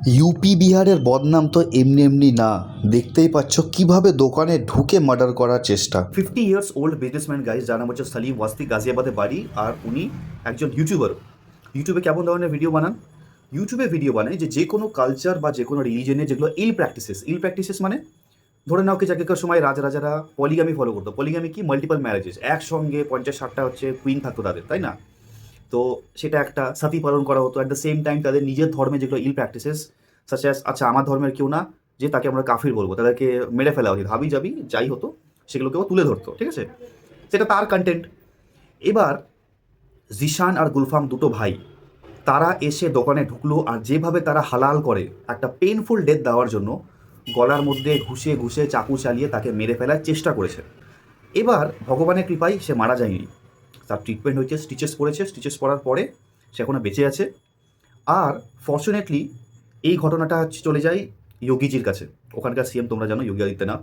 UP বিহারের বদনাম তো এমনি এমনি না, দেখতেই পাচ্ছ কিভাবে দোকানে ঢুকে মার্ডার করার চেষ্টা। 50 years ওল্ড বিজনেসম্যান গাইজ, যার নাম হচ্ছে সালিম ওয়াস্তি, গাজিয়াবাদে বাড়ি। আর উনি একজন ইউটিউবার। ইউটিউবে কেমন ধরনের ভিডিও বানান? ইউটিউবে ভিডিও বানায় যে কোনো কালচার বা যে কোনো রিলিজনের যেগুলো ইল প্র্যাকটিসেস মানে ধরে নাও কি আগেকার সময় রাজারা পলিগামি ফলো করতো। পলিগামি কি? মাল্টিপল ম্যারেজেস, একসঙ্গে 50-60টা হচ্ছে কুইন থাকতো তাদের, তাই না? তো সেটা একটা সতী পালন করা হতো। অ্যাট দ্য সেম টাইম তাদের নিজের ধর্মে যেগুলো ইল প্র্যাকটিসেস সাচ অ্যাজ, আচ্ছা আমার ধর্মের কেউ না যে তাকে আমরা কাফির বলবো, তাদেরকে মেরে ফেলা উচিত, হাবি যাবি যাই হতো সেগুলোকেও তুলে ধরতো, ঠিক আছে? সেটা তার কন্টেন্ট। এবার জিশান আর গুলফাম দুটো ভাই, তারা এসে দোকানে ঢুকলো আর যেভাবে তারা হালাল করে একটা পেইনফুল ডেথ দেওয়ার জন্য গলার মধ্যে ঘুষে ঘুষে চাকু চালিয়ে তাকে মেরে ফেলার চেষ্টা করেছে। এবার ভগবানের কৃপায় সে মারা যায়নি, তার ট্রিটমেন্ট হয়েছে, স্টিচেস পড়েছে, স্টিচেস পড়ার পরে সে এখনো বেঁচে আছে। আর ফর্চুনেটলি এই ঘটনাটা হচ্ছে চলে যায় যোগীজির কাছে। ওখানকার সিএম তোমরা জানো, যোগী আদিত্যনাথ।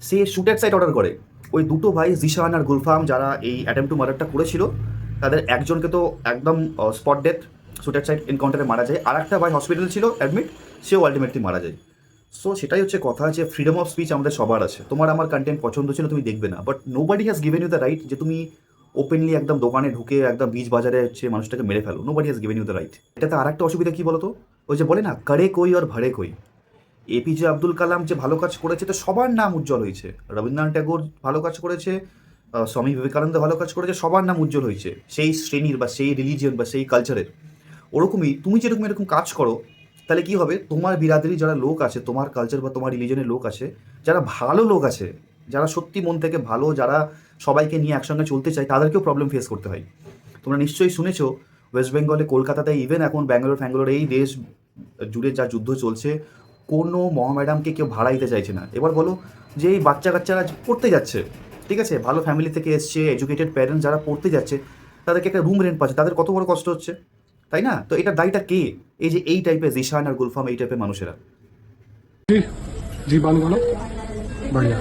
সে শুটের সাইট অর্ডার করে। ওই দুটো ভাই জিশান আর গুলফাম যারা এই অ্যাটেম্প টু মার্ডারটা করেছিল, তাদের একজনকে তো একদম স্পট ডেথ শুটের সাইট এনকাউন্টারে মারা যায়, আর একটা ভাই হসপিটাল ছিল অ্যাডমিট, সেও আলটিমেটলি মারা যায়। সো সেটাই হচ্ছে কথা, যে ফ্রিডম অফ স্পিচ আমাদের সবার আছে। তোমার আমার কন্টেন্ট পছন্দ ছিল, তুমি দেখবে না, but nobody has given you the right যে তুমি ওপেনলি একদম দোকানে ঢুকে একদম বীজ বাজারে হচ্ছে মানুষটাকে মেরে ফেলো। Nobody has given you the right. এটাতে আর একটা অসুবিধা কী বলো তো? ওই যে বলে না, করে কই আর ভাড়ে কই। এপিজে আব্দুল কালাম যে ভালো কাজ করেছে তো সবার নাম উজ্জ্বল হয়েছে। রবীন্দ্রনাথ ট্যাগোর ভালো কাজ করেছে, স্বামী বিবেকানন্দ ভালো কাজ করেছে, সবার নাম উজ্জ্বল হয়েছে সেই শ্রেণীর বা সেই রিলিজিয়ন বা সেই কালচারের। ওরকমই তুমি যেরকম এরকম কাজ করো, তাহলে কি হবে, তোমার বিরাদারি যারা লোক আছে, তোমার কালচার বা তোমার রিলিজনের লোক আছে, যারা ভালো লোক আছে, যারা সত্যি মন থেকে ভালো, যারা সবাইকে নিয়ে একসঙ্গে চলতে চায়, তাদেরকেও প্রবলেম ফেস করতে হয়। তোমরা নিশ্চয়ই শুনেছো, ওয়েস্ট বেঙ্গলে, কলকাতাতে, ইভেন এখন ব্যাঙ্গালোর এই দেশ জুড়ে যা যুদ্ধ চলছে, কোনো মহাম্যাডামকে কেউ ভাড়া দিতে চাইছে না। এবার বলো, যে এই বাচ্চা কাচ্চারা পড়তে যাচ্ছে, ঠিক আছে, ভালো ফ্যামিলি থেকে এসছে, এডুকেটেড প্যারেন্টস যারা পড়তে যাচ্ছে, তাদেরকে একটা রুম রেন্ট পাচ্ছে, তাদের কত বড় কষ্ট হচ্ছে, তাই না? তো এটার দায়টা কে? এই যে এই টাইপের জিশান আর গুলফাম, এই টাইপের মানুষেরা। जी जी बानू बोलो बढ़िया।